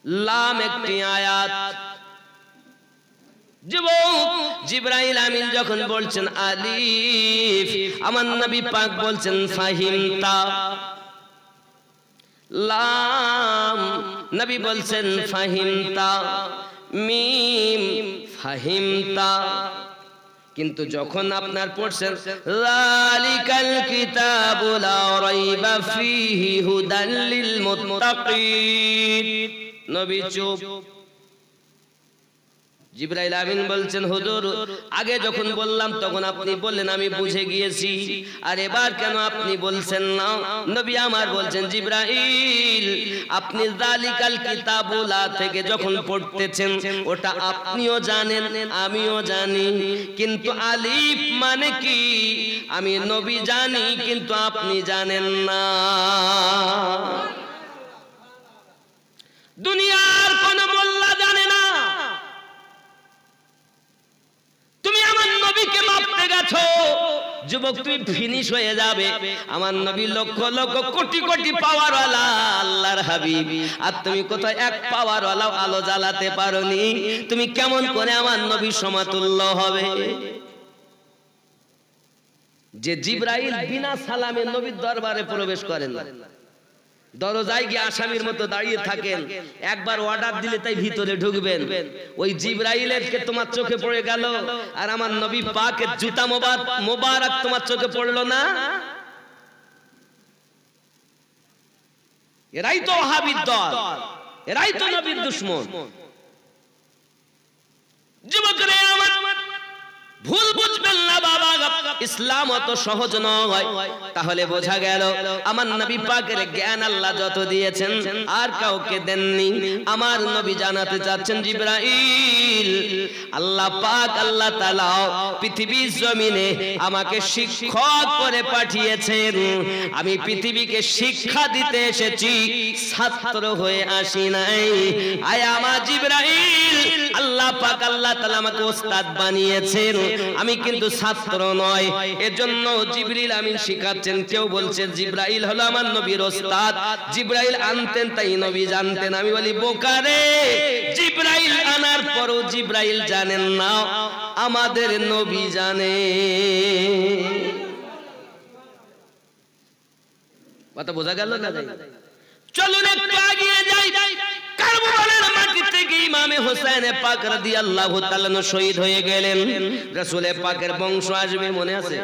লাম একটি আয়াত। জিবরাইল আমিন যখন বলছেন আলিফ, আমার নবী পাক বলছেন ফাহিমতা। লাম নবী বলছেন ফাহিমতা। মিম ফাহিমতা। কিন্তু যখন আপনার পড়ছেন যালিকাল কিতাবু লা রাইবা ফীহি হুদাল লিল মুত্তাকিন, নবী চুপ। জিবরাইল আমিন বলছেন হুজুর আগে যখন বললাম তখন আপনি বললেন আমি বুঝে গিয়েছি, আর এবার কেন আপনি বলছেন না? নবী আমার বলছেন জিবরাইল আপনি যালিকাল কিতাবু লা থেকে যখন পড়তেছেন ওটা আপনিও জানেন আমিও জানি, কিন্তু আলিফ মানে কি আমি নবী জানি কিন্তু আপনি জানেন না। দুনিয়ার কোন মোল্লা জানে না। তুমি আমার নবীকে মাপতে গেছো, যুবক তুমি ফিনিশ হয়ে যাবে। আমার নবী লক্ষ লক্ষ কোটি কোটি পাওয়ারওয়ালা আল্লাহর হাবিব, আর তুমি কোথায় এক পাওয়ারওয়ালা আলো জ্বালাতে পারোনি। তুমি কেমন করে আমার নবীর সমতুল্য হবে? যে জিবরাইল বিনা সালামে নবীর দরবারে প্রবেশ করেন না, দরজায় গিয়ে আসামির মতো দাঁড়িয়ে থাকেন, একবার অর্ডার দিলে তাই ভিতরে ঢুকবেন। ওই জিবরাইলের কে তোমার চোখে পড়ে গেল, আর আমার নবী পাকের জুতা মোবারক তোমার চোখে পড়লো না? এরাই তো ওহাবীর দল, এরাই তো নবীর দুশমন। যুবকরা আমার ভুল বুঝবেন না বাবা, ইসলাম অত সহজ নয়। তাহলে বোঝা গেল আমার নবী পাকের জ্ঞান আল্লাহ যত দিয়েছেন আর কাউকে দেননি। আমার নবী জানাতে চাচ্ছেন জিবরাইল আল্লাহ পাক আল্লাহ তাআলা পৃথিবীর জমিনে আমাকে শিক্ষক করে পাঠিয়েছেন। আমি পৃথিবীকে শিক্ষা দিতে এসেছি, ছাত্র হয়ে আসি নাই। আয় আমার জিবরাইল আল্লাহ পাক আল্লাহ তাআলা আমাকে ওস্তাদ বানিয়েছেন, আমি কিন্তু ছাত্র নয়। এজন্য জিবরিল আমিন শিখাচ্ছেন। কেউ বলছে জিবরাইল হলো আমার নবীর ওস্তাদ, জিবরাইল আনতেন তাই নবী জানতেন। আমি বলি বোকারে, জিবরাইল আনার পরও জিবরাইল জানেন না, আমাদের নবী জানে। কথা বোঝা গেল না? চলুন একটু এগিয়ে যাই। কারবালার মাটি থেকে ইমামে হোসেন পাক রাদিয়াল্লাহু তাআলা শহীদ হয়ে গেলেন। রাসূল পাকের বংশ আসবে, মনে আছে?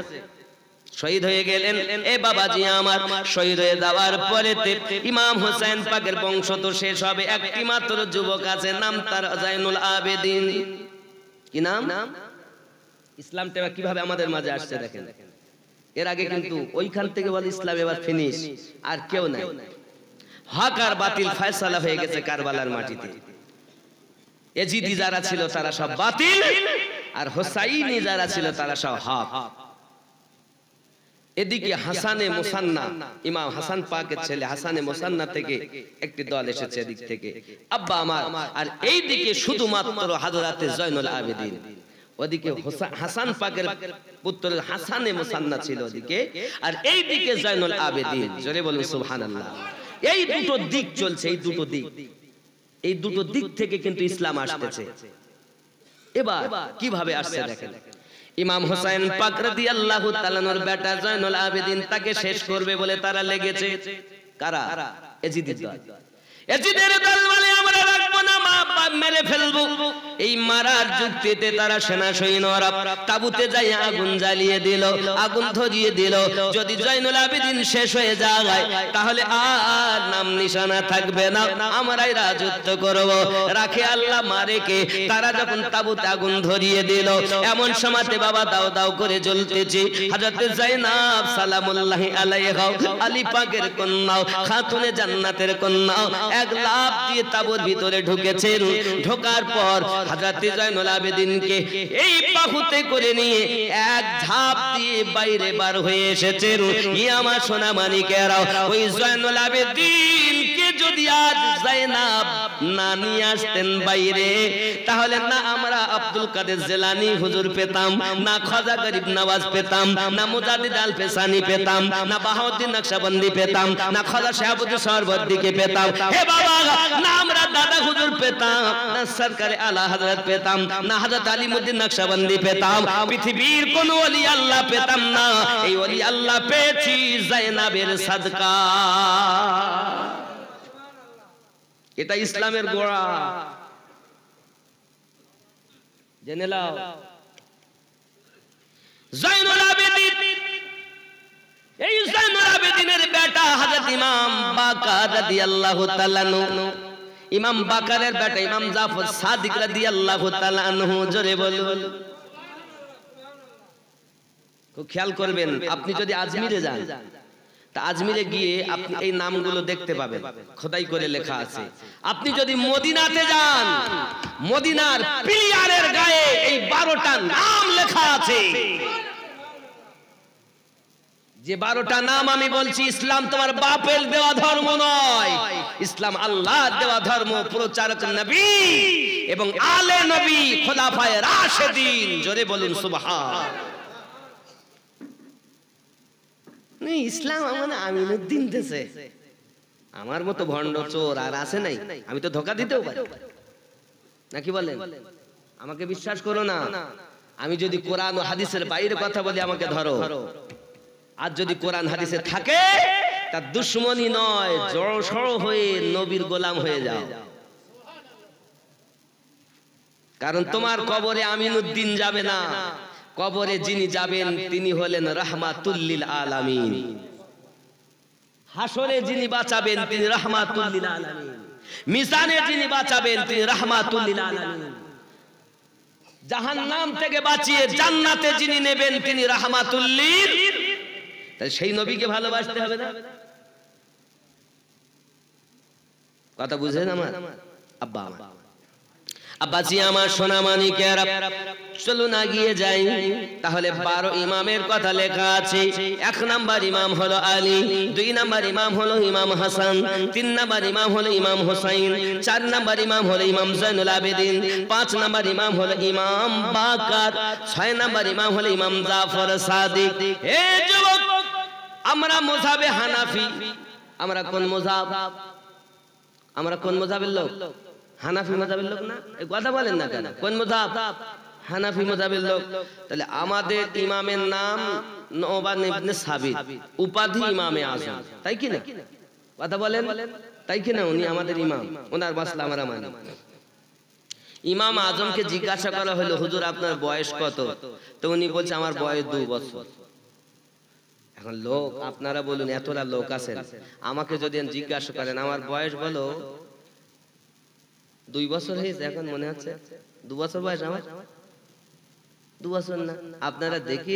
শহীদ হয়ে গেলেন। এ বাবাজি আমার, শহীদ হয়ে যাওয়ার পরে ইমাম হোসেন পাকের বংশ তো শেষ হবে। একটি মাত্র যুবক আছে, নাম তার জাইনুল আবেদিন। কি নাম? ইসলামটা কিভাবে আমাদের মাঝে আসছে দেখেন। এর আগে কিন্তু ওইখান থেকে বলে ইসলাম এবার ফিনিশ, আর কেউ নাই। হক আর বাতিল ফয়সালা হয়ে গেছে কারবালার মাটিতে। এজিদি যারা ছিল তারা সব বাতিল, আর হোসাইনি যারা ছিল তারা সব হক। এদিকে হাসানে মুসান্না, ইমাম হাসান পাকের ছেলে হাসানে মুসান্না থেকে একটি দল এসেছে এদিক থেকে, আব্বা আমার। আর এইদিকে শুধুমাত্র হযরতে জয়নুল আবেদিন। ওদিকে হাসান পাকের পুত্র হাসানে মুসান্না ছিল ওদিকে, আর এইদিকে জয়নুল আবেদিন। জোরে বলুন সুবহানাল্লাহ। এই দুটো দিক চলছে, এই দুটো দিক থেকে কিন্তু ইসলাম আসতেছে। এবার কিভাবে আসছে দেখেন। ইমাম হোসেন পাক রাদিয়াল্লাহু তাআলার বেটা জয়নুল আবেদিন তাকে শেষ করবে বলে তারা লেগেছে। কারা? এজিদের দল। এজিদের দল বলে আমরা রাখবো না, মেরে ফেলবো। এই মারার যুক্তিতে তারা সেনা সৈন্যরা তাবুতে যাই আগুন জ্বালিয়ে দিল, আগুন ধরিয়ে দিল। যদি জয়নুল আবেদিন শেষ হয়ে যায় তাহলে আর নাম নিশানা থাকবে না, আমরাই রাজত্ব করব। রাখে আল্লাহ মারে কে। তারা যখন তাবুতে আগুন ধরিয়ে দিল, এমন সময়তে বাবা দাও দাও করে জ্বলতেছে। হযরত যায়েনব সালামুল্লাহি আলাইহা, আলী পাকের কন্যা, খাতুনে জান্নাতের কন্যা, এক লাফ দিয়ে তাবুর ভিতরে ঢুকেছেন। ঢোকার পর হযরত জয়নুল আবেদিনকে এই বাহুতে করে নিয়ে এক ঝাঁপ দিয়ে বাইরে বার হয়ে এসেছেন। ই আমার সোনা মানিকেরা, ওই জয়নুল আবেদিনকে যদি আজ যায়েনব না নিয়ে আসতেন বাইরে, তাহলে না আমরা আব্দুল কাদের জিলানী হুজুর পেতাম, না খাজা গরিব নওয়াজ পেতাম, না মুজাদ্দিদ আল ফেসানি পেতাম, না বাহাউদ্দিন নকশবন্দি পেতাম, না খাজা শাহাবুদ্দিন সরবর্দীকে পেতাম। হে বাবা, না আমরা দাদা হুজুর পেতাম, না সরকারে আলা হযরত পেতাম, না হযরত আলিমউদ্দিন নকশবন্দি পেতাম, পৃথিবীর কোন ওলি আল্লাহ পেতাম না। এই ওলি আল্লাহ পেয়েছি জায়নাবের সাদকা। এটা ইসলামের গোড়া, জেনে নাও। জয়নুল আবেদিন, এই জয়নুল আবেদিনের বেটা হযরত ইমাম বাকার রাদিয়াল্লাহু তাআলা আনহু, ইমাম বাকারের বেটা ইমাম জাফর সাদিক রাদিয়াল্লাহু তাআলা আনহু, জোরে বলুন। খুব খেয়াল করবেন, আপনি যদি আজমিরে যান, তা আজমিরে গিয়ে আপনি এই নামগুলো দেখতে পাবেন, খোদাই করে লেখা আছে। আপনি যদি মদিনাতে যান, মদিনার পিলিয়ারের গায়ে এই 12টা নাম লেখা আছে। যে 12টা নাম আমি বলছি, ইসলাম তোমার বাপের দেওয়া ধর্ম নয়, ইসলাম আল্লাহর দেওয়া ধর্ম। প্রচারক নবী এবং আলে নবী, খোলাফায়ে রাশেদিন, জোরে বলুন সুবহান। ইসলাম মানে আমিনুদ্দিন দেশে, আমার মতো ভণ্ড চোর আর আছে নাই? আমি তো ধোঁকা দিতেও পারি, নাকি বলেন? আমাকে বিশ্বাস করো না, আমি যদি কোরআন ও হাদিসের বাইরে কথা বলি আমাকে ধরো। আর যদি কোরআন হাদিসে থাকে, তার দুশ্মনী নয়, জড়সড় হয়ে নবীর গোলাম হয়ে যাও। কারণ তোমার কবরে আমিনুদ্দিন যাবে না, কবরে যিনি যাবেন তিনি হলেন রাহমাতুল লিল আলামিন। হাসরে যিনি বাঁচাবেন তিনি রাহমাতুল লিল আলামিন, মিজানে যিনি বাঁচাবেন তিনি রাহমাতুল লিল আলামিন, জাহান্নাম থেকে বাঁচিয়ে জান্নাতে যিনি নেবেন তিনি রাহমাতুল লিল। তাই সেই নবীকে ভালোবাসতে হবে না? কথা বুঝেন আমার আব্বা? আব্বাজি আমার সোনা মানিকেরা, চলুন এগিয়ে যাই। তাহলে 12 ইমামের কথা লেখা আছে। 1 নাম্বার ইমাম হলো আলী, 2 নাম্বার ইমাম হলো ইমাম হাসান, 3 নাম্বার ইমাম হলো ইমাম হুসাইন, 4 নাম্বার ইমাম হলো ইমাম জয়নুল আবেদিন, 5 নাম্বার ইমাম হলো ইমাম বাকার, 6 নাম্বার ইমাম হলো ইমাম জাফর সাদিক। হে যুবক, আমরা মাযহাবে হানাফি। আমরা কোন মাযহাব? আমরা কোন মাযহাবের লোক? হানাফি মাযহাবের লোক না? এই কথা বলেন না কেন? কোন মাযহাব? হানাফি মাযহাবের লোক। তাহলে আমাদের ইমামের নাম নোমান ইবনে সাবিত, উপাধি ইমামে আযম, তাই কি না? কথা বলেন, তাই কি না? উনি আমাদের ইমাম, ওনার মাসলা আমরা মানি। ইমাম আযমকে জিজ্ঞাসা করা হলো, হুজুর আপনার বয়স কত? তো উনি বলছে আমার বয়স 2 বছর। এখন লোক, আপনারা বলুন, এতটা লোক আছেন, আমাকে যদি জিজ্ঞাসা করেন আমার বয়স বলো, 2 বছর হয়েছে, এখন মনে হচ্ছে 2 বছর বয়স আমার? 2 বছর না। আপনারা দেখে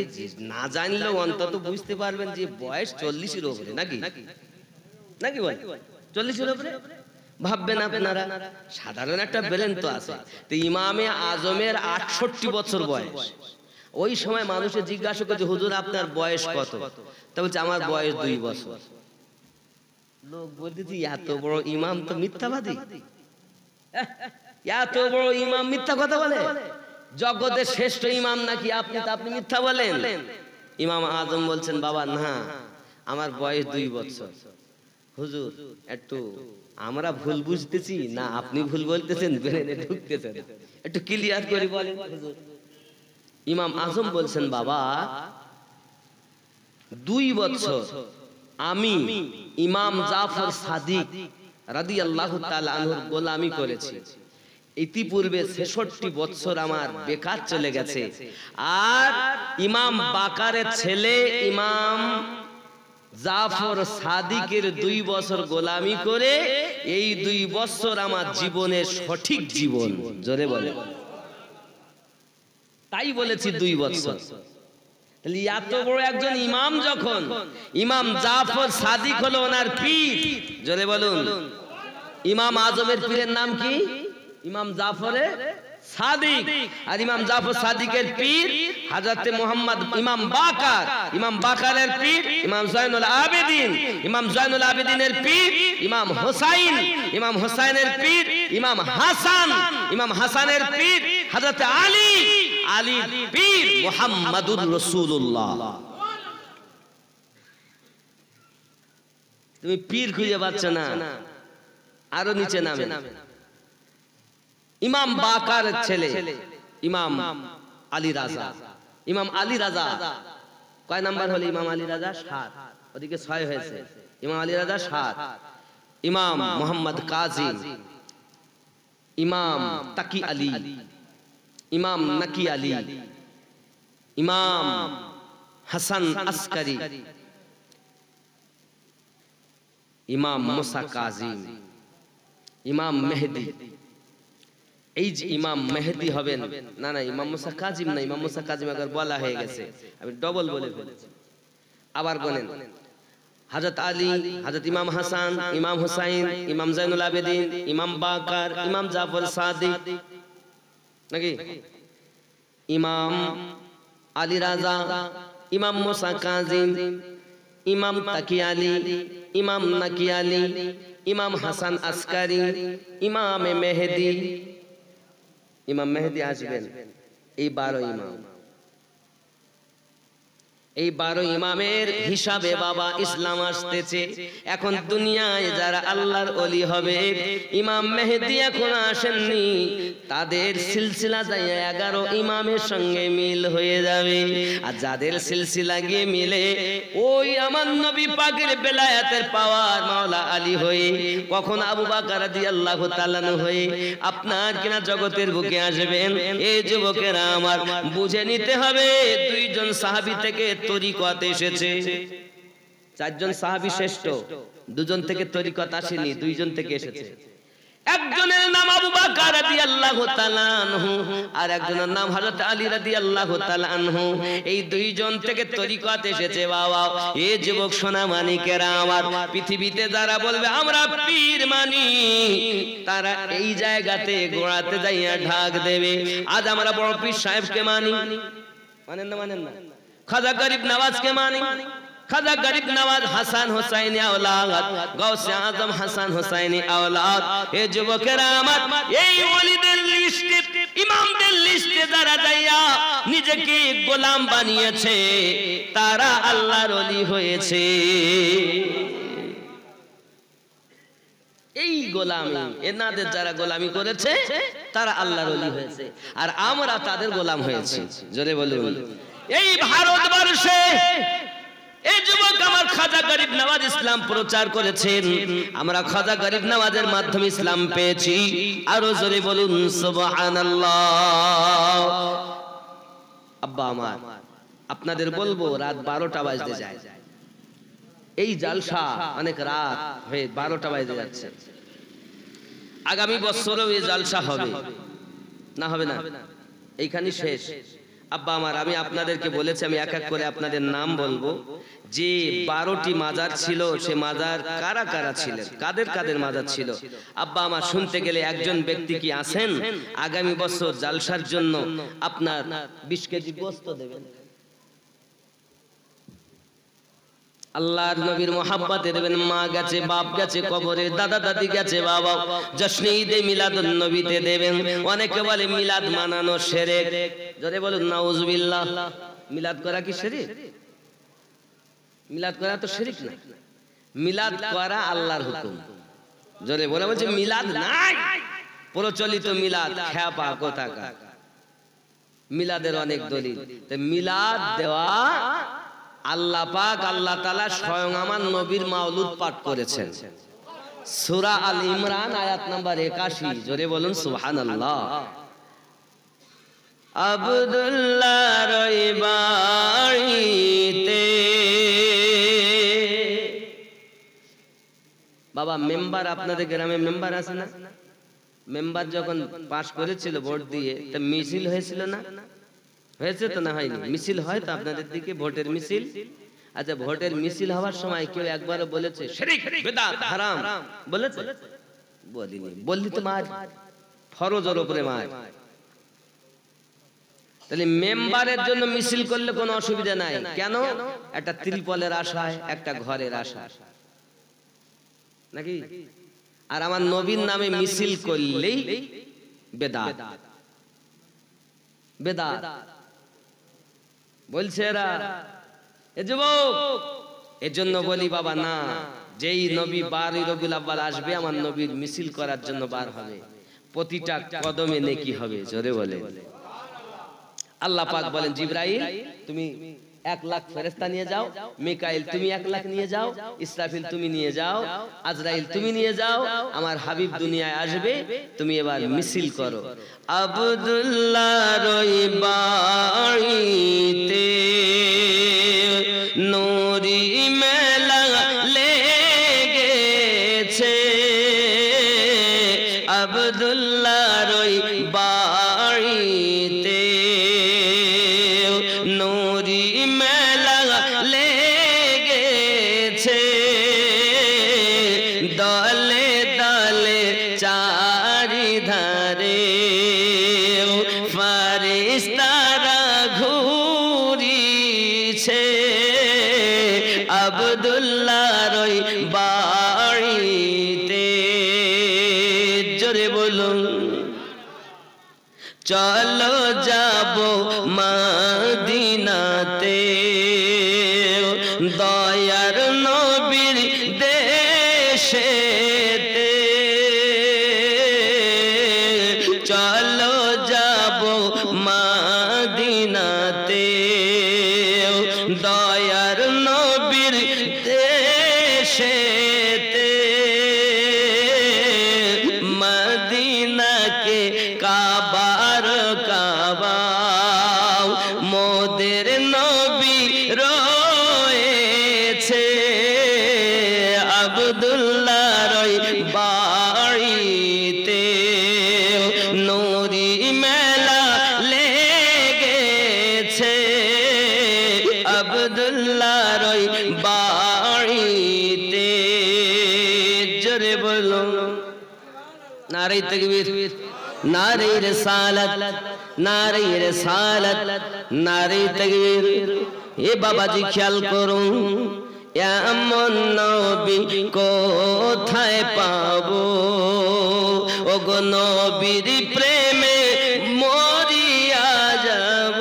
না জানলেও অন্তত বুঝতে পারবেন যে বয়স 40-এর উপরে, নাকি? নাকি বল 40-এর উপরে ভাববেন আপনারা। সাধারণ একটা ব্রেন তো আছে। তো ইমামে আজমের 68 বছর বয়স। ওই সময় মানুষের জিজ্ঞাসা করছে, হুজুর আপনার বয়স কত? তা বলছে আমার বয়স 2 বছর। লোক বলতেছি এত বড় ইমাম তো মিথ্যাবাদী, এত বড় ইমাম মিথ্যা কথা বলে। জগতের শ্রেষ্ঠ ইমাম নাকি আপনি? তা আপনি মিথ্যা বলেন। ইমাম আজম বলছেন, বাবা না, আমার বয়স 2 বছর। হুজুর একটু আমরা ভুল বুঝতেছি না আপনি ভুল বলতেছেন, ব্রেনে ঢুকতেছে না, একটু ক্লিয়ার করে বলেন হুজুর। ইমাম আজম বলছেন, বাবা 2 বছর আমি ইমাম জাফর সাদিক রাদিয়াল্লাহু তাআলা আনহুর গোলামি করেছি। ইতিপূর্বে 66 বছর আমার বেকার চলে গেছে। আর ইমাম বাকারের ছেলে ইমাম জাফর সাদিকের 2 বছর গোলামি করে এই 2 বছর আমার জীবনের সঠিক জীবন। জোরে বলে, তাই বলেছি 2 বছর। এত বড় একজন ইমাম যখন, ইমাম জাফর সাদিক হলো ওনার পীর। জোরে বলুন, ইমাম আজমের পীরের নাম কি? ইমাম জাফরে সাদিক। আর ইমাম জাফর সাদিকের পীর হযরত মুহাম্মদ ইমাম বাকার, ইমাম বাকারের পীর ইমাম জয়নুল আবেদিন, ইমাম জয়নুল আবেদিনের পীর ইমাম হুসাইন, ইমাম হুসাইনের পীর ইমাম হাসান, ইমাম হাসানের পীর হযরত আলী, আলীর পীর মুহাম্মাদুর রাসূলুল্লাহ। তুমি পীর খুঁজে পাচ্ছ না, আরো নিচে নামে। ইমাম বাকার ছেলে ইমাম আলী রাজা, ইমাম আলী রাজা কয় নাম্বার হলো? ইমাম আলী রাজা 7, ওদিকে 6 হয়েছে। ইমাম আলী রাজা 7। ইমাম মুহাম্মদ কাজিম, ইমাম তাকি আলী, ইমাম নাকি আলী, ইমাম হাসান আসকারি, ইমাম মুসা কাজিম, ইমাম মেহেদি। এই যে ইমাম মেহেদি হবেন, না না ইমাম মুসা কাজিম না, ইমাম মুসা কাজিম আগে বলা হয়ে গেছে, আমি ডবল বলে ফেলেছি। আবার বলেন হযরত আলী, হযরত ইমাম হাসান, ইমাম হুসাইন, ইমাম জয়নুল আবেদিন, ইমাম বাকার, ইমাম জাফর সাদিক, নাকি ইমাম আলী রাজা, ইমাম মুসা কাজিম, ইমাম তাকি আলী, ইমাম নাকি আলী, ইমাম হাসান আসকারি, ইমাম মেহেদি। ইমাম মেহেদি আসবেন। এই 12 ইমাম, এই 12 ইমামের হিসাবে বাবা ইসলাম আসতেছে। এখন দুনিয়ায় যারা আল্লাহর ওলি হবে, ইমাম মেহেদি এখন আসেননি, তাদের সিলসিলা যায় 11 ইমামের সঙ্গে মিল হয়ে যাবে। আর যাদের সিলসিলা গিয়ে মিলে ওই আমার নবী পাকের বেলায়েতের পাওয়ার মাওলা আলী হয়ে, কখন আবু বকর রাদিয়াল্লাহু তাআলা হয়ে আপনার কিনা জগতের বুকে আসবেন। এই যুবকেরা আমার বুঝে নিতে হবে, 2 জন সাহাবী থেকে তরিকত এসেছে। 4 জন সাহাবী শ্রেষ্ঠ, 2 জন থেকে তরিকত আসেনি, 2 জন থেকে এসেছে। একজনের নাম আবু বকর রাদিয়াল্লাহু তাআলা আনহু, আর একজনের নাম হযরত আলী রাদিয়াল্লাহু তাআলা আনহু। এই 2 জন থেকে তরিকত এসেছে বাবা। এই যুবক সোনা মানিকেরা আমার, পৃথিবীতে যারা বলবে আমরা পীর মানি, তারা এই জায়গাতে গোড়াতে যাইয়া ঢাক দেবে। আজ আমরা বড় পীর সাহেবকে মানি, মানেন না? মানেন না? খাজা গরিব নওয়াজকে মানি, খাজা গরিব নওয়াজ হাসান হুসাইনি আওলাদ, গাউসে আজম হাসান হুসাইনি আওলাদ। এই যুবকেরা আমার, এই ওলিদের লিস্টে, ইমামদের লিস্টে যারা যাইয়া নিজেকে গোলাম বানিয়েছে, তারা আল্লাহর ওলি হয়েছে। এই গোলামি, এনাদের যারা গোলামি করেছে তারা আল্লাহর ওলি হয়েছে, আর আমরা তাদের গোলাম হয়েছি। জোরে বলুন। এই ভারতবর্ষে এই যুবক আমার খাজা গরিব নওয়াজ ইসলাম প্রচার করেছেন, আমরা খাজা গরিব নওয়াজের মাধ্যমে ইসলাম পেয়েছি। আরো জোরে বলুন সুবহানাল্লাহ। আব্বা আমার, আপনাদের বলবো রাত 12টা বাজতে যায়, এই জালসা অনেক রাত হয়ে 12টা বাজতে যাচ্ছে। আগামী বছরও এই জালসা হবে না? হবে না? এইখানে শেষ। আব্বা আমার, আমি আপনাদেরকে বলেছি, আমি এক এক করে আপনাদের নাম বলবো। যে 12টি মাজার ছিল, সে মাজার কারা কারা ছিলেন, কাদের কাদের মাজার ছিল। আব্বা আমার, শুনতে গেলে একজন ব্যক্তি কি আছেন আগামী বছর জালসার জন্য আপনার 20 কেজি গোশত দেবেন? আল্লাহর নবীর মোহাব্বতে দেবেন। মা গেছে, বাপ গেছে কবরে, দাদা দাদি গেছে, বাবা জশ্নে ঈদে মিলাদুন নবীতে দেবেন। অনেকে বলে মিলাদ মানানো শিরক, জোরে বলুন নাউজুবিল্লাহ। মিলাদ করা কি শিরক? মিলাদ করা তো শিরক না, মিলাদ করা আল্লাহর হুকুম। জোরে বলে বলছে মিলাদ নাই, প্রচলিত মিলাদ খ্যাপা কোথাকার। মিলাদের অনেক দলিল, মিলাদ দেওয়া আল্লাহ পাক, আল্লাহ তাআলা স্বয়ং আমার নবীর মাওলুদ পাঠ করেছেন। সূরা আল ইমরান আয়াত নাম্বার 81। জোরে বলুন সুবহানাল্লাহ। আব্দুল্লাহর বাড়িতে বাবা মেম্বার, আপনাদের গ্রামে মেম্বার আছে না? মেম্বার যখন পাস করেছিল ভোট দিয়ে, তা মিছিল হয়েছিল না? হয়েছে তো না হয়নি? মিছিল হয় তো আপনাদের দিকে, ভোটের মিছিল। আচ্ছা, ভোটের মিছিল হওয়ার সময় কেউ একবারও বলেছে শিরক বিদআত হারাম? বলেছে? বলিনি। বললি তো মার, ফরজের উপরে মার। তাহলে মেম্বারের জন্য মিছিল করলে কোনো অসুবিধা নাই। কেন? একটা ত্রিপলের আশায়, একটা ঘরের আশা নাকি? আর আমার নবীর নামে মিছিল করলেই বেদাত, বেদাত বলছে এরা। এ যুবক, এজন্য বলি বাবা না, যেই নবী 12 রবিউল আউয়াল আসবে আমার নবীর মিছিল করার জন্য বার হবে, প্রতিটা কদমে নেকি হবে। জোরে বলে আল্লাহ পাক বলেন, জিবরাইল তুমি 1 লাখ ফেরেশতা নিয়ে যাও, মিকাইল তুমি 1 লাখ নিয়ে যাও, ইসরাফিল তুমি নিয়ে যাও, আজরাইল তুমি নিয়ে যাও, আমার হাবিব দুনিয়ায় আসবে, তুমি এবার মিছিল করো। আব্দুল্লাহর ওই বাড়িতে নূরি মেলা লেগেছে, আব্দুল্লাহর ওই বাড়িতে নূরি মেলা লেগেছে, দলে দলে চারিধারে ফারিস্তারা ঘুরিছে, আব্দুল্লাহর ওই বাড়িতে। জোরে বলুন চলো যাব মদিনাতে, দয়ার নবীর দেশেতে, চলো যাব মদিনাতে, দয়ার নবীর দেশেতে, মদিনাকে কাবার কাবা মোদের নবী রয়েছে, আব্দুল্লাহর ওই বাড়িতে নূরি মেলা লেগেছে, আব্দুল্লাহর ওই বাড়িতে। জোরে বলো নারে তাকবীর, নারে রিসালাত, নারে রিসালাত, নারে তাকবীর। এ বাবাজি খেয়াল করুন, এমন নবী কোথায় পাবো, ওগো নবীর প্রেমে মরিয়া যাব,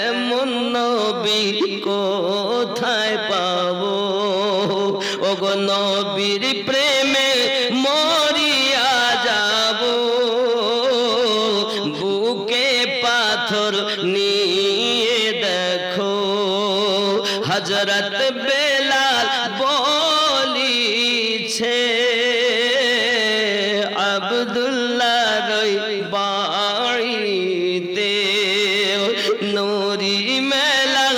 এমন নবী কোথায় পাবো, ওগো নবীর প্রেমে মরিয়া যাব, বুকে পাথর নিয়ে দেখো হযরত বেলাল বলিছে, আব্দুল্লাহর ওই বাড়িতে নূরি মেলা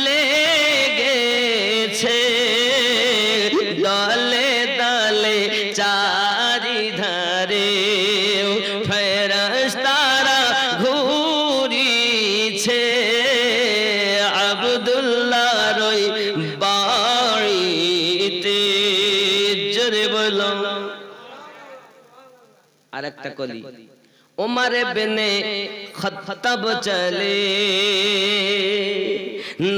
লেগেছে, দলে দলে চারিধারে ফেরেশতারা ঘুরিছে, আব্দুল্লাহর ওই বাড়িতে। জোরে বলো আরেকটা কলি, ওমর ইবনে খাত্তাব চলে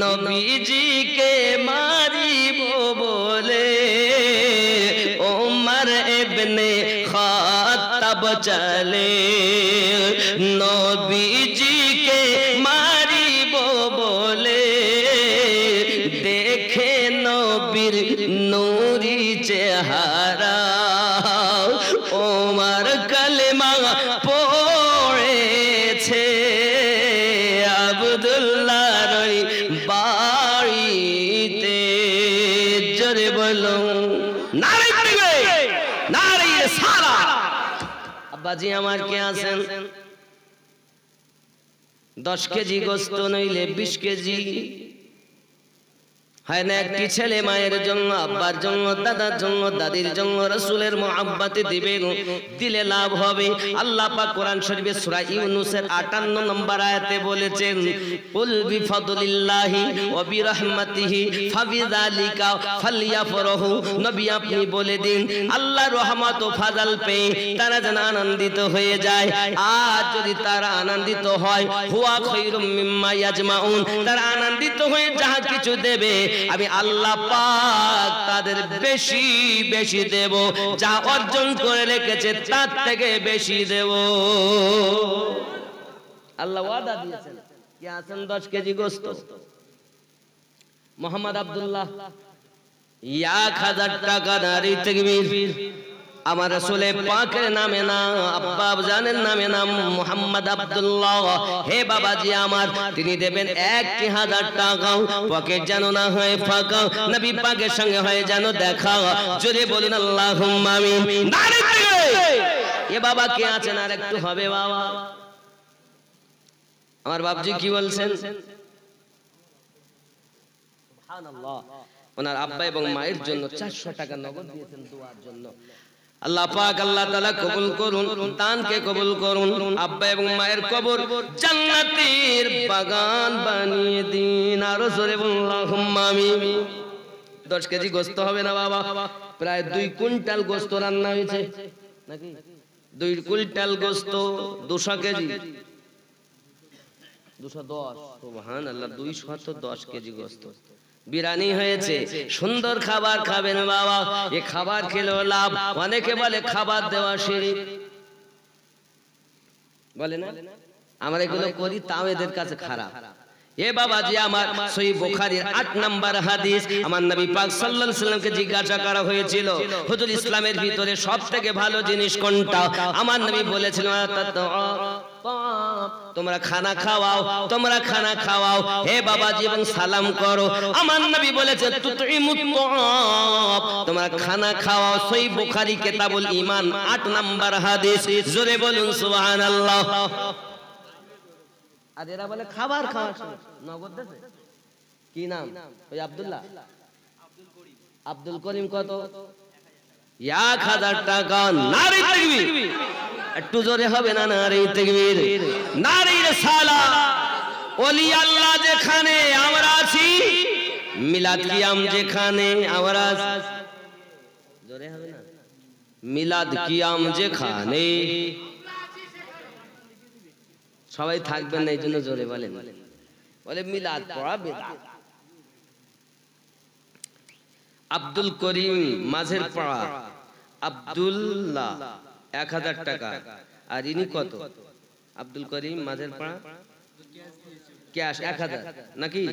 নবীজিকে মারিব বলে, ওমর ইবনে খাত্তাব চলে নবীজিকে মারিব বলে, দেখে নবীর নূরি চেহারা ওমর কালেমা পড়েছে, আব্দুল্লাহর ওই বাড়িতে। জোরে বলো নারে তাকবীর, নারে রিসালাত। আব্বাজি আমার কে আছেন? 10 কেজি গোস্ত নইলে 20 কেজি হয় না একটি ছেলে মায়ের জন্য, আব্বার জন্য, দাদার জন্য, দাদির জন্য রাসূলের মুহাব্বতে দিবে, দিলে লাভ হবে। আল্লাহ পাক কোরআন শরীফে সূরা ইউনূসের 58 নম্বর আয়াতে বলেছেন, কুল বিফাদলিল্লাহি ওয়া বিরহমাতিহি ফাবিযালিকা ফালইফরাহু। নবী আপনি বলে দিন আল্লাহর রহমত ও ফাজল পেয়ে তারা যেন আনন্দিত হয়ে যায়। আর যদি তারা আনন্দিত হয়, হুয়া খায়রুম মিম্মা ইয়াজমাউন, তারা আনন্দিত হয়ে যাহা কিছু দেবে আমি আল্লাহ পাক তাদের বেশি বেশি দেব, যা অর্জন করে রেখেছে তার থেকে বেশি দেব। আল্লাহ ওয়াদা দিয়েছেন কি আছেন 10 কেজি গোশত। মোহাম্মদ আব্দুল্লাহ 1000 টাকা, নারী তাকবীর। আমার রাসূল পাকের নামে না, আব্বা জানের নামে নাম মোহাম্মদ আব্দুল্লাহ। হে বাবাজি আমার, তিনি দেবেন 1000 টাকা, পকেট যেন না হয় ফাঁকা, নবী পাকের সঙ্গে হয় যেন দেখা। জোরে বলুন আল্লাহুম্মা আমিন। নারী তাকবীর। এ বাবা কে আছেন আর একটু হবে বাবা? আমার বাপজি কি বলছেন? সুবহানাল্লাহ। ওনার আব্বা এবং মায়ের জন্য 400 টাকা নগদ দিয়েছেন দোয়ার জন্য। আল্লাহ পাক আল্লাহ তাআলা কবুল করুন, দানকে কবুল করুন। আব্বা এবং মায়ের কবর জান্নাতের বাগান বানিয়ে দিন। আর জোরে বলুন আল্লাহুম্মা আমিন। 10 কেজি গোশত হবে না বাবা? প্রায় 2 কুইন্টাল গোশত রান্না হয়েছে নাকি? 2 কুইন্টাল গোশত 200 কেজি, 210। সুবহানাল্লাহ, 210 কেজি গোশত বিরানি হয়েছে। সুন্দর খাবার খাবেন বাবা, এ খাবার খেলেও লাভ। অনেকে বলে খাবার দেওয়া শিরক, বলে না? আমরা এগুলো করি, তাও এদের কাছে খারাপ। এ বাবাজি আমার, সহিহ বুখারীর 8 নম্বর হাদিস, আমার নবী পাক সাল্লাল্লাহু আলাইহি ওয়াসাল্লামকে জিজ্ঞাসা করা হয়েছিল, হুজুর ইসলামের ভিতরে সবথেকে ভালো জিনিস কোনটা? আমার নবী বলেছিলেন, তোমরা খানা খাওয়াও, তোমরা খানা খাওয়াও। হে বাবাজি এবং সালাম করো। আমার নবী বলেছেন তুতইমুত তাআম, তোমরা খানা খাওয়াও। সহিহ বুখারী কিতাবুল ঈমান 8 নম্বর হাদিস। জোরে বলুন সুবহানাল্লাহ। আর এরা বলে খাবার খাওয়া নগদ দেবে। কি নাম? ওই আব্দুল্লাহ, আব্দুল করিম। কত? 1000 টাকা। নারী তাকবীর। একটু জোরে হবে না? নারী তাকবীর, নারী রিসালাত। ওলি আল্লাহ যেখানে আমরা আছি, মিলাদ কিয়াম যেখানে আমরা আছি, জোরে হবে না? মিলাদ কিয়াম যেখানে, সবাই থাকবেন না, এই জন্য জোরে বলেন। বলে মিলাদ পড়া বিদআত। আব্দুল করিম মাঝের পাড়া, আব্দুল্লাহ 1000 টাকা। আর ইনি কত? আব্দুল করিম মাঝের পাড়া ক্যাশ 1000 নাকি?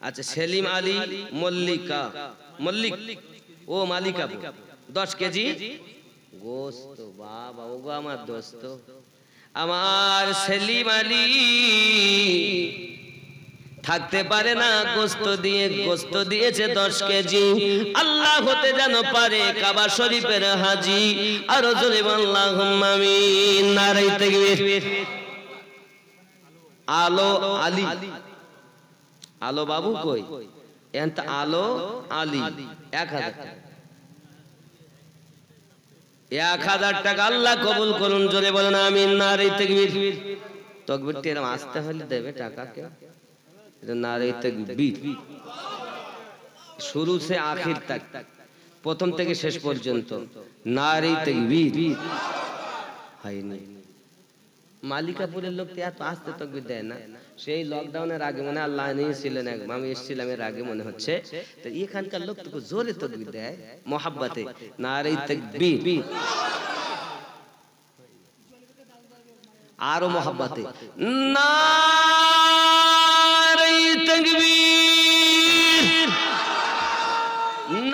আচ্ছা, সেলিম আলী মল্লিকা, মল্লিক ও মালিকা 10 কেজি গোশত। বাবা ও গো আমার দোস্ত, আমার সেলিম আলী থাকতে পারে না, গোশত দিয়েছে 10 কেজি। আল্লাহ হতে যেন পারে কাবা শরীফের হাজী। আর জোরে আল্লাহুম্মা আমিন। নারে তাকবীর। আলো আলী, আলো বাবু কই? এন্ত আলো আলী 1000 টাকা। 1000 টাকা আল্লাহ কবুল করুন। জোরে বলেন আমিন। নারে তাকবীর। তাকবীরটা এরকম আসতে হলে দেবে টাকা কে? নারে তাকবীর, শুরু সে আখির তক, প্রথম থেকে শেষ পর্যন্ত নারে তাকবীর। হয়নি। মালিকাপুরের লোক এত আস্তে তাকবীর দেয় না। সেই লকডাউনের আগে মনে আল্লাহ নিয়েছিলেন, আমি এসেছিলাম এর আগে মনে হচ্ছে, তো এখানকার লোক তো জোরে তাকবীর দেয় মোহাব্বতে। নারে তাকবীর, আরো মোহাব্বতে নারে তাকবীর,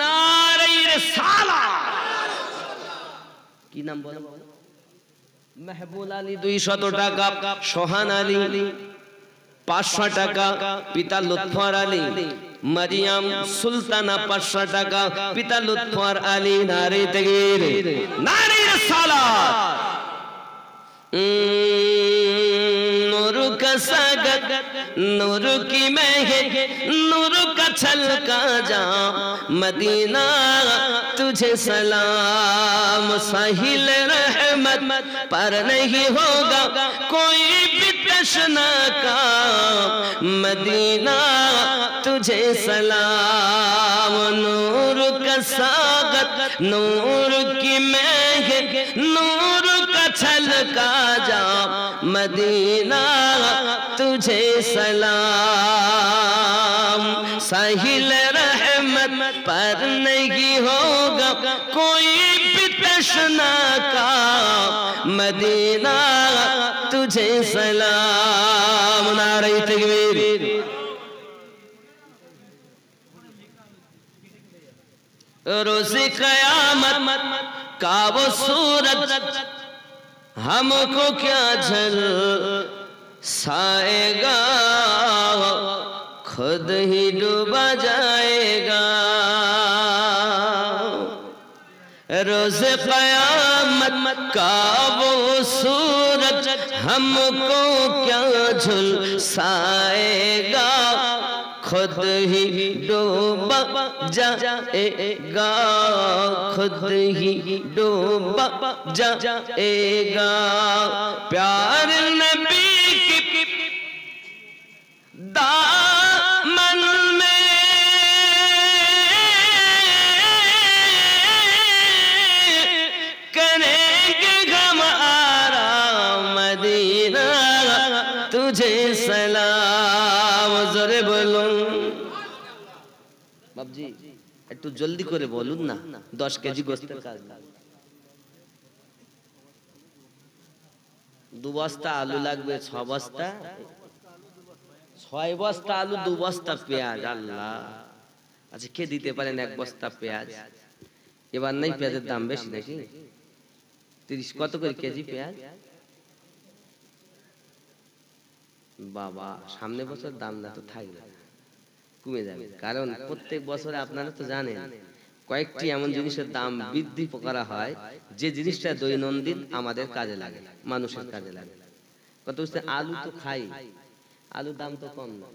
নারে রিসালাত। কি নাম বলো? মেহবুল আলী 200 টাকা, সোহান আলী 500 টাকা, পিতা লুৎফর আলী, মারিয়াম সুলতানা 500 টাকা, পিতা লুৎফর আলী। নারে তাকবীর, নারে রিসালাত। नूर का सागर, नूर की महक, नूर का छलका जा मदीना तुझे सलाम। साहिल रहमत पर नहीं होगा कोई भी तशना का मदीना तुझे सलाम। नूर का सागत नूर की महक नूर का छलका जा मदीना तुझे सलाम। साहिल रहमत पर नहीं होगा कोई भी तशना का मदीना तुझे सलाम। नारे तकबीर। रोज़े क़यामत का वो सूरज हमको क्या झलसाएगा, खुद ही डूबा जाएगा। रोज़े क़यामत का वो सूरज हमको क्या झुलसाएगा, खुद ही डूबा जाएगा, खुद ही डूबा जाएगा। प्यार नबी की दामन में करेंगे गम आराम मदीना तुझे सलाम। जोरे बोलूं बाबजी একটু জলদি করে বলুন না, 10 কেজি গোস্তের কাজ না। 2 বস্তা আলু লাগবে, 6 বস্তা 6 বস্তা আলু, 2 বস্তা পেঁয়াজ। আল্লাহ, আচ্ছা কে দিতে পারেন 1 বস্তা পেঁয়াজ? এবার নাই পেঁয়াজের দাম বেশি নাকি? 30 কত করে কেজি পেঁয়াজ? বাবা, সামনে বছর দাম না তো থাকবে, কমে যাবে। কারণ প্রত্যেক বছরে আপনারা তো জানেন কয়েকটি এমন জিনিসের দাম বৃদ্ধি করা হয় যে জিনিসটা দৈনন্দিন আমাদের কাজে লাগে, মানুষের কাজে লাগে। কত বুঝতে? আলু তো খাই, আলুর দাম তো কম না,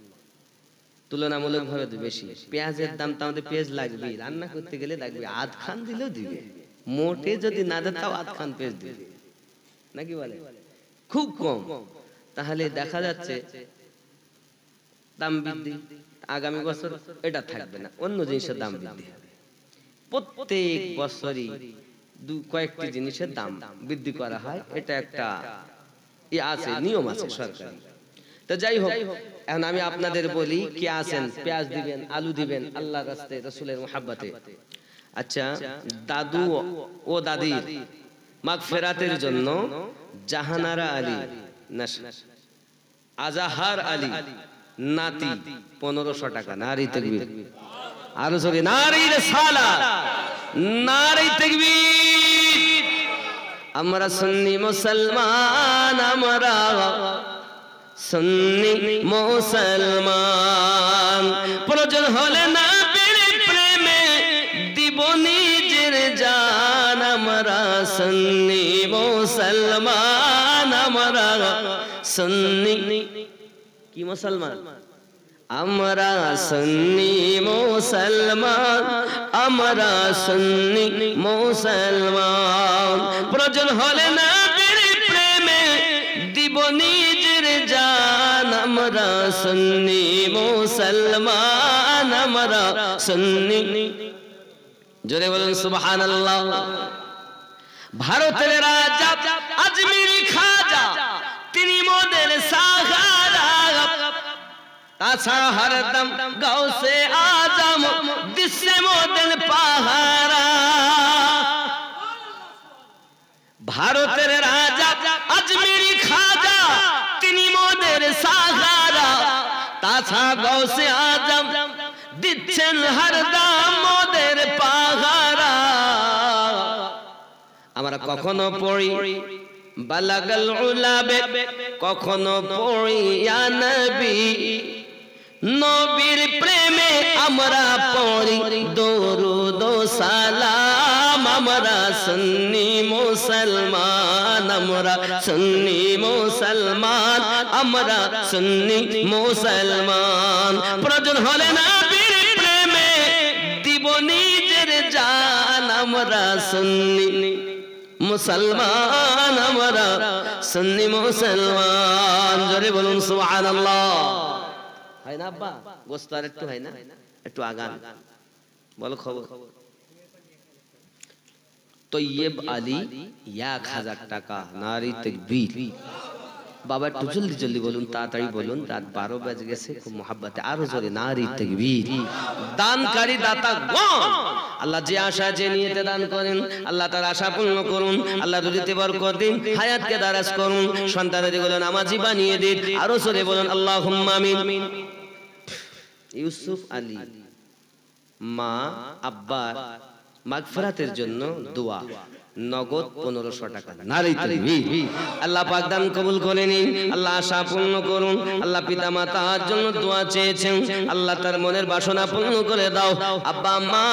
তুলনামূলক ভাবে তো বেশি। পেঁয়াজের দাম তো আমাদের পেঁয়াজ লাগবে, রান্না করতে গেলে লাগবে, আধ খান দিলেও দিবে, মোটে যদি না দেয় তাও আধ খান পেঁয়াজ দিবে, নাকি বলে? খুব কম। তাহলে দেখা যাচ্ছে দাম বৃদ্ধি, আগামী বছর এটা থাকবে না, অন্য জিনিসের দাম বৃদ্ধি হবে। প্রত্যেক বছরই কয়েকটি জিনিসের দাম বৃদ্ধি করা হয়, এটা একটা আছে, নিয়ম আছে সরকারি। তো যাই হোক, এখন আমি আপনাদের বলি কে আছেন পেঁয়াজ দিবেন, আলু দিবেন আল্লাহর রাস্তায়, রাসূলের মুহাব্বতে। আচ্ছা, দাদু ও দাদির মাগফিরাতের জন্য জাহানারা আলী, আজাহার আলী নাতি 1500 টাকা। নারী তাকবীর, আরো জোরে নারী রিসালাত, নারী তাকবীর। আমরা সুন্নি মুসলমান, আমরা সুন্নি মুসলমান, প্রয়োজন হলে না প্রেমে দিব নিজের জান। আমরা সুন্নি মুসলমান, আমরা সুন্নি কি মুসলমান? আমরা সুন্নি মুসলমান, আমরা সুন্নি মুসলমান, প্রয়োজন হলে না প্রেমে দিব নিজের জান। আমরা সুন্নি মুসলমান, আমরা সুন্নি। জোরে বলুন সুবহানাল্লাহ। ভারতের রাজা আজমিরি খাজা, তিনি মোদের সাহারা, তাছাড়া হরদম গাউসে আজম দিশে মোদের পাহারা। ভারতের রাজা আজমিরি খাজা, তিনি মোদের সাহারা, তাছাড়া গাউসে আজম দিচ্ছেন হরদম মোদের পাহারা। আমরা কখনো পড়ি বালাগাল উলাবে, কখনো পড়ি ইয়া নবী, নবীর প্রেমে আমরা পড়ি দরুদ ও সালাম। আমরা সুন্নি মুসলমান, আমরা সুন্নি মুসলমান, আমরা সুন্নি মুসলমান, প্রয়োজন হলে না আমরা সুন্নি মুসলমান, আমরা সুন্নি মুসলমান। জোরে বলুন সুবহানাল্লাহ। হয় না আব্বা? গোস্ত আর একটু হয় না? একটু আগান, বলো খবর। তৈয়ব আলী 1000 টাকা। নারী তাকবীর। বাবা একটু জলদি জলদি বলুন, তাড়াতাড়ি বলুন, রাত 12 বেজে গেছে। খুব মহব্বতে আরো জোরে নারী তাকবীর। দানকারী দাতা গণ, আল্লাহ যে আশা যে নিয়তে দান করেন আল্লাহ তার আশা পূর্ণ করুন। আল্লাহ রুজিতে বরকত দিন, হায়াতকে দারাজ করুন, সন্তানদের গুলো নামাজি বানিয়ে দিন। আরো জোরে বলুন আল্লাহুম্মা আমিন। ইউসুফ আলী মা আব্বার মাগফিরাতের জন্য দোয়া, নগদ 1500 টাকা। নারী তাকবীর। আল্লাহ পাক দান কবুল করে নিন, আল্লাহ আশা পূর্ণ করুন। আল্লাহ পিতা মাতার জন্য দোয়া চেয়েছেন, আল্লাহ তার মনের বাসনা পূর্ণ করে দাও। আব্বা আম্মা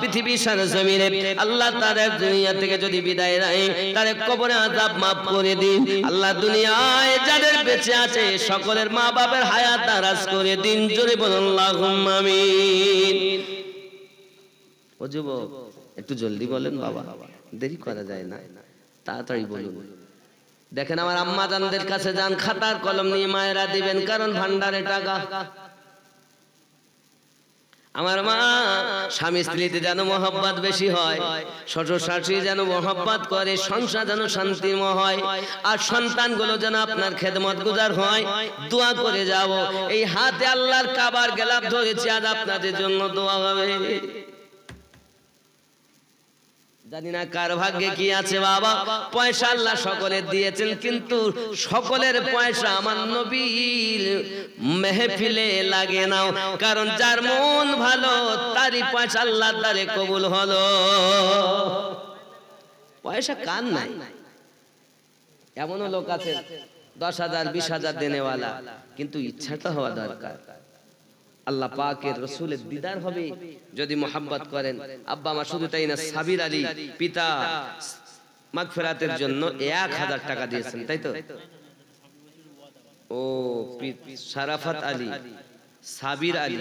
পৃথিবীর সরজমিনে আল্লাহ তার দুনিয়া থেকে যদি বিদায় নেয়, তার কবরে আযাব maaf করে দিন। আল্লাহ দুনিয়ায় যাদের বেঁচে আছে সকলের মা বাবার হায়াত দারাজ করে দিন। জোরে বলুন আল্লাহুম্মা আমিন। ও যুবক একটু জলদি বলেন বাবা, দেরি করা যায় না, তাড়াতাড়ি বলুন। দেখেন আমার আম্মা জানদের কাছে যান, খাতার কলম নিয়ে মায়েরা দিবেন, কারণ ভান্ডারে টাকা। আমার মা স্বামী স্ত্রীতে যেন মহব্বত বেশি হয়, শ্বশুর শাশুড়ি যেন মহব্বত করে, সংসার যেন শান্তিময় হয়, আর সন্তানগুলো যেন আপনার খেদমত গুজার হয়। দোয়া করে যাব। এই হাতে আল্লাহর কাবার গেলাপ ধরেছি, আজ আপনাদের জন্য দোয়া হবে। জানি না কার ভাগ্যে কি আছে বাবা। পয়সা আল্লাহ সকলের দিয়েছেন, কিন্তু সকলের পয়সা আমার নবীর মেহফিলে লাগে না, কারণ যার মন ভালো তারই পয়সা আল্লাহর দ্বারে কবুল হলো। পয়সা কার নাই? এমনও লোক আছে 10,000 20,000 দেনেওয়ালা, কিন্তু ইচ্ছাটা হওয়া দরকার। আল্লাহ পাকের রাসূলের দিদার হবে যদি মোহাব্বত করেন। আব্বা আমার শুধু তাই না, সাবির আলী পিতা মাগফিরাতের জন্য 1000 টাকা দিয়েছেন, তাই তো? ও শারাফাত আলী, সাবির আলী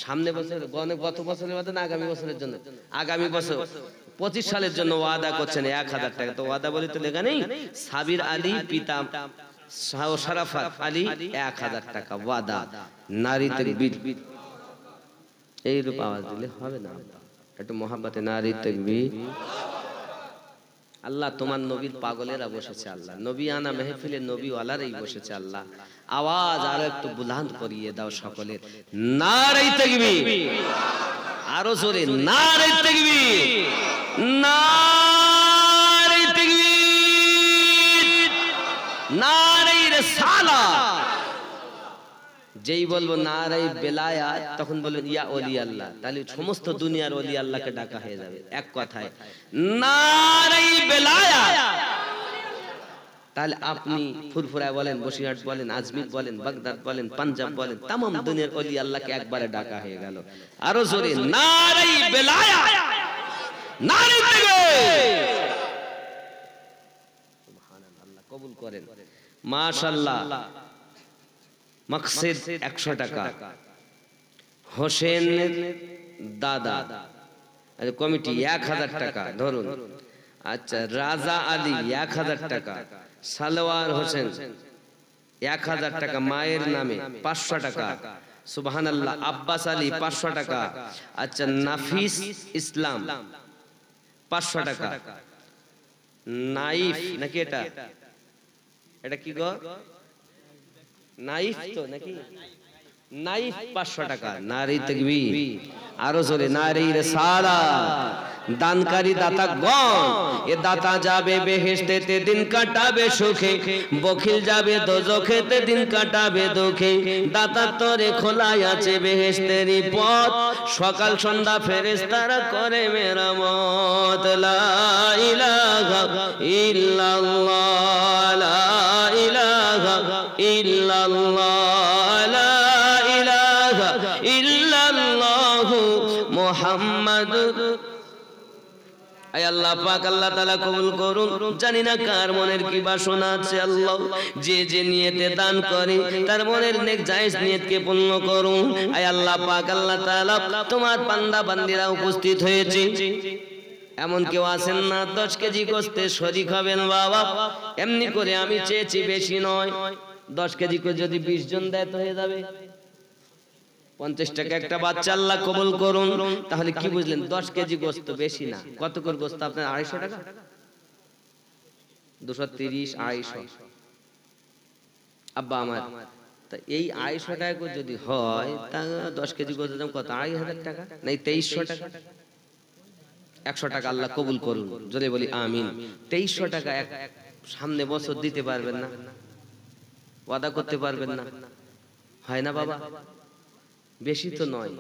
সামনে বছর, গত বছরের মধ্যে না আগামী বছরের জন্য, আগামী বছর 25 সালের জন্য ওয়াদা করছেন 1000 টাকা। তো ওয়াদা বলে তো লেখা নেই, সাবির আলী পিতা শারাফাত আলী 1000 টাকা ওয়াদা। নারী তাকবীর। এই রূপ আওয়াজ দিলে হবে না, একটু মহব্বতে নারী তাকবীর। আল্লাহ তোমার নবীর পাগলেরা বসেছে, আল্লাহ নবী আনা মেহফিলে নবী ওয়ালারাই বসেছে। আল্লাহ আওয়াজ আরো একটু বুলন্দ করিয়ে দাও সকলের। নারী তাকবীর। আরো জোরে নারী তাকবীর, নারী তাকবীর, নারী রিসালাত। যেই বলবো নারাই বেলায়াত, তখন বলবেন ইয়া ওলি আল্লাহ, তাহলে সমস্ত দুনিয়ার ওলি আল্লাহকে ডাকা হয়ে যাবে এক কথায়, নারাই বেলায়াত। তাহলে আপনি ফুরফুরা বলেন, বসিরহাট বলেন, আজমির বলেন, বাগদাদ বলেন, পাঞ্জাব বলেন, तमाम দুনিয়ার ওলি আল্লাহকে একবারে ডাকা হয়ে গেল। আরো জোরে নারাই বেলায়াত, নারী তাকবীর। সুবহানাল্লাহ, আল্লাহ কবুল করেন। মাশাআল্লাহ। মকসিদ 100 টাকা। হোসেন দাদা কমিটি 1000 টাকা ধরুন। আচ্ছা, রাজা আলী 1000 টাকা। সালোয়ার হোসেন 1000 টাকা মায়ের নামে 500 টাকা। সুবহানাল্লাহ। আব্বাস আলী 500 টাকা। আচ্ছা, নাফিস ইসলাম 500 টাকা। নাইফ নাকি এটা, এটা কি গো? নাইফ তো নাকি? নাইফ 500 টাকা। নারী তাকবীর। আরো জোরে নারী রিসালাত। দানকারী দাতা গণ, এ দাতা যাবে বেহেশতেতে দিন কাটাবে সুখে, বখিল যাবে দোজখেতে দিন কাটাবে দুঃখে। দাতা তরে খোলাই আছে বেহেশতেরই পথ, সকাল সন্ধ্যা ফেরেশতারা করে মেরামত। লা ইলাহা ইল্লাল্লাহ, লা ইলাহা ইল্লাল্লাহ, লা ইলাহা ইল্লাল্লাহ মুহাম্মাদুর। আয় আল্লাহ পাক আল্লাহ তাআলা কবুল করুন। জানি না কার মনের কি বাসনা আছে, আল্লাহ যে যে নিয়তে দান করে তার মনের নেক জায়েজ নিয়তকে পূর্ণ করুন। আয় আল্লাহ পাক আল্লাহ তাআলা তোমার বান্দা বান্দীরা উপস্থিত হয়েছে, এমন কেউ আছেন না 10 কেজি গোস্তে শরীক হবেন বাবা? এমনি করে আমি চেয়েছি, বেশি নয়। 10 কেজি করে যদি 20 জন দেয় তো হয়ে যাবে 50 টাকা একটা বাচ্চা, আল্লাহ কবুল করুন। তাহলে কি বুঝলেন? 10 কেজি গোস্ত বেশি না। কত করে গোস্ত আপনার? 250 টাকা, 230, 250। আব্বা আমার, তা এই 250 টাকা করে যদি হয়, তা 10 কেজি গোস্তের দাম কত? 2500 টাকা, নাই 2300 টাকা। 100 টাকা আল্লাহ কবুল করুন, জোরে বলি আমিন। 2300 টাকা সামনে বছর দিতে পারবেন না? ওয়াদা করতে পারবেন না? হয় না বাবা? বেশি তো নয়।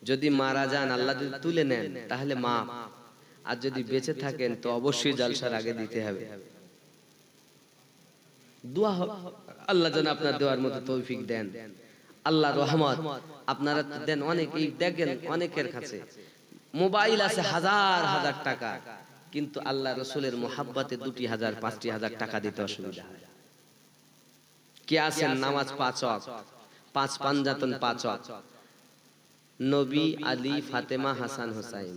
যদি মারা যান, আল্লাহ যদি তুলে নেন তাহলে মাপ, আর যদি বেঁচে থাকেন তো অবশ্যই জালসার আগে দিতে হবে। দোয়া হবে আল্লাহ যেন আপনার দেওয়ার মতো তৌফিক দেন। আল্লাহ রহমত আপনারা দেন। অনেকেই দেখেন, অনেকের কাছে মোবাইল আছে হাজার হাজার টাকা, কিন্তু আল্লাহ রসুলের মোহাব্বতে 2000, 5000 টাকা দিতে অসুবিধা হয়। কে আছেন নামাজ 5 ওয়াক্ত, 5 পাঞ্জাতন 5 ওয়াক্ত, নবী, আলী, ফাতেমা, হাসান, হুসাইন,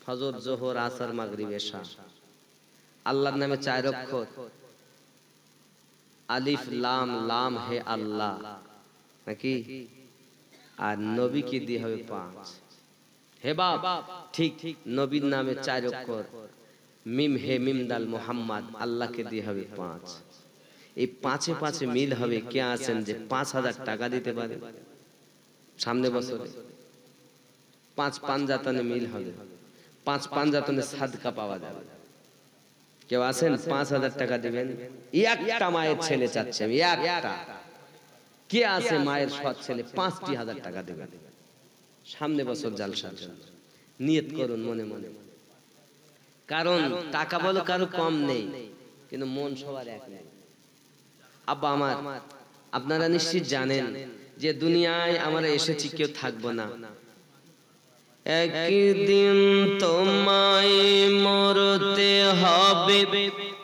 ফজর, জোহর, আসর, মাগরিব, এশা, আল্লাহর নামে 4 অক্ষর, আলিফ লাম, লাম হে আল্লাহ, নাকি? আর নবীকে দিয়ে হবে 5। হে বাপ, ঠিক নবীর নামে 4 অক্ষর, মিম হে মিম দাল মুহাম্মদ, আল্লাহকে দিয়ে হবে 5। এই 5-এ 5-এ মিল হবে। কে আছেন যে 5000 টাকা দিতে পারে সামনে বছরে? 5 পাঞ্জাতনে মিল হবে, 5 পাঞ্জাতনে সাদকা পাওয়া যাবে। কেউ আছেন 5000 টাকা দিবেন? একটা মায়ের ছেলে চাচ্ছে আমি, একটা। কে আছে মায়ের সৎ ছেলে 5000 টাকা দিবেন সামনে বছর জালসার জন্য? নিয়ত করুন মনে মনে। কারণ টাকা বলো কারো কম নেই, কিন্তু মন সবার এক নেই। আব্বা আমার, আপনারা নিশ্চিত জানেন যে দুনিয়ায় আমরা এসেছি, কেউ থাকবো না। একদিন তোমায় মরতে হবে,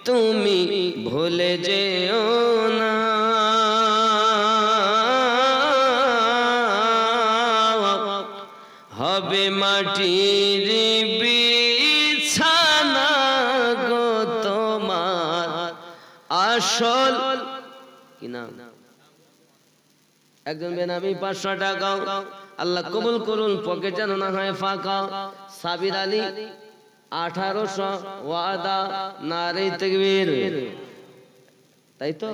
তুমি ভুলে যেও না। হবে মাটির বিছানা গো তোমার, আসল কি নাম? একজন বেনামি 500 টাকা, আল্লাহ কবুল করুন, পকেট যেন না হয় ফাঁকা। সাবির আলী 1800, ওয়াদা, নারে তাকবীর। তাই তো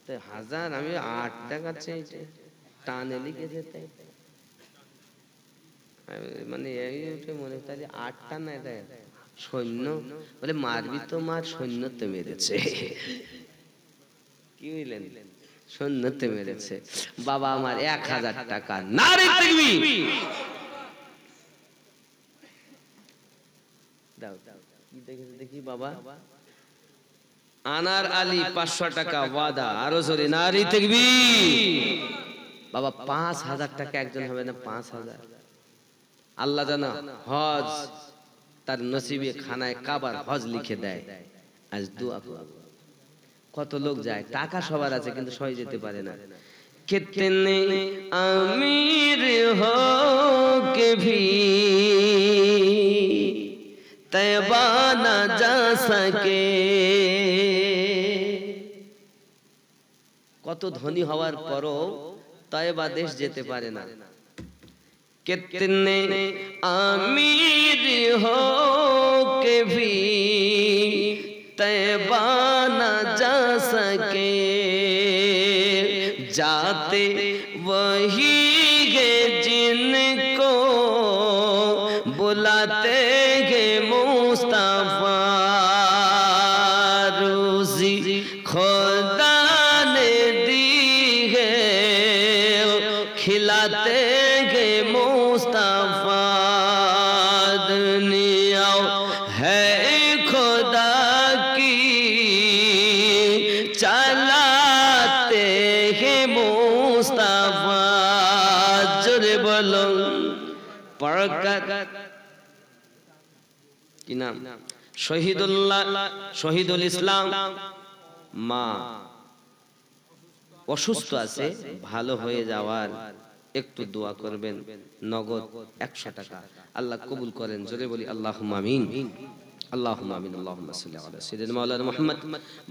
1000, আমি 8 টাকা চেয়েছি, টানে লিখেছে তাই। মানে মনে তাহলে 8টা না, এটা সৈন্য বলে মারবি তো মার, সৈন্যতে মেরেছে। কি বুঝলেন? সৈন্যতে মেরেছে। বাবা আমার 1000 টাকা, নারে তাকবীর। দাও কি দেখেছে দেখি বাবা। আনার আলী 500 টাকা, ওয়াদা, আরো জোরে নারে তাকবীর। বাবা 5000 টাকা একজন হবে না? 5000। আল্লাহ জানা হজ তার নসিবে খানায় কাবার হজ লিখে দেয়। আজ দোয়া করব। কত লোক যায়, টাকা সবার আছে কিন্তু সবাই যেতে পারে না। কিতনে আমির হো কে ভি তয়বা না যা সকে। কত ধনী হওয়ার পরও তয়বা দেশ যেতে পারে না। कितने अमीर हो के भी तैबा न जा सके, जाते वही है जिनको बुलाते हैं मुस्तफा। रोज़ी खुदा ने दी है, खिलाते मुस्तफा। दुनिया है खुदा की, चलाते हैं मुस्तफा। जोरे बोलो बरकत की नाम শহীদুল্লাহ, শহীদুল ইসলাম মা অসুস্থ আছে, ভালো হয়ে যাওয়ার একটু দোয়া করবেন, নগদ 100 টাকা। আল্লাহ কবুল করেন, জোরে বলি আল্লাহুম্মা আমিন। আল্লাহুম্মা আমিন। আল্লাহুম্মা সাল্লি আলা সাইয়্যিদিনা মাওলানা মুহাম্মদ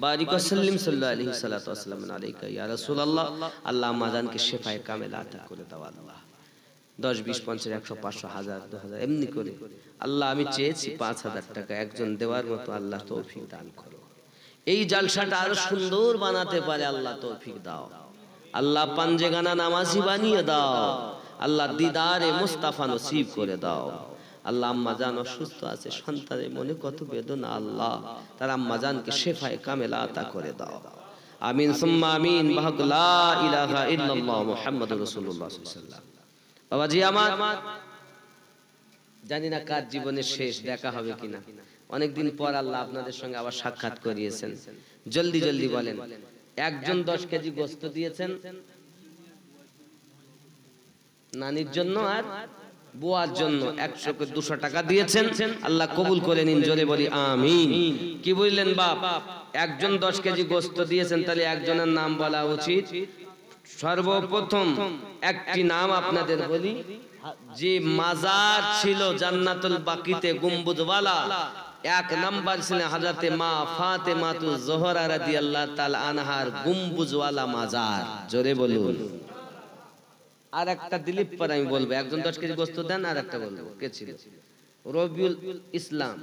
বারিক ওয়া সাল্লিম সাল্লাল্লাহু আলাইহি সাল্লাতু ওয়া সাল্লামু আলাইকা ইয়া রাসূলুল্লাহ। আল্লাহ আমাদেরকে শিফায়ে কামেলা আতা করে দাও আল্লাহ। 10 20 50 100 500 1000 2000 এমনি করে আল্লাহ আমি চেয়েছি 5000 টাকা একজন দেওয়ার মতো আল্লাহ তৌফিক দান করো। এই জালসাটা আরো সুন্দর বানাতে পারে আল্লাহ তৌফিক দাও। আল্লাহ পাঞ্জেগানা নামাজি বানিয়ে দাও। আল্লাহ দিদারে মুস্তাফা নসিব করে দাও। আল্লাহ আম্মা জান অসুস্থ আছে, সন্তানের মনে কত বেদনা, আল্লাহ তার আম্মা জানকে শিফায়ে কামেলা আতা করে দাও। আমিন সুম্মা আমিন। বাহাক লা ইলাহা ইল্লাল্লাহ মুহাম্মাদুর রাসূলুল্লাহ সাল্লাল্লাহু আলাইহি ওয়াসাল্লাম। বাবাজি আমার, জানি না কার জীবনের শেষ দেখা হবে কিনা। অনেকদিন পর আল্লাহ আপনাদের সঙ্গে আবার সাক্ষাৎ করিয়েছেন। জলদি জলদি বলেন। একজন 10 কেজি গোশত দিয়েছেন নানির জন্য, আর বুয়ার জন্য 100-200 টাকা দিয়েছেন। আল্লাহ কবুল করে নিন, জোরে বলি আমিন। কি বললেন বাপ? একজন 10 কেজি গোশত দিয়েছেন, তাহলে একজনের নাম বলা উচিত। সর্বপ্রথম একটি নাম আপনাদের বলি, যে মাজার ছিল জান্নাতুল বাকিতে গম্বুজওয়ালা, 1 নাম্বার ছিলেন হযরতে মা ফাতেমাতুজ জোহরা রাদিয়াল্লাহু তাআলা আনহার গম্বুজওয়ালা মাজার, জোরে বলুন। আর একটা দিলীপ পর আমি বলবো, একজন 10 কেজি গোশত দেন, আর একটা বলবো কে ছিল? রবিউল ইসলাম।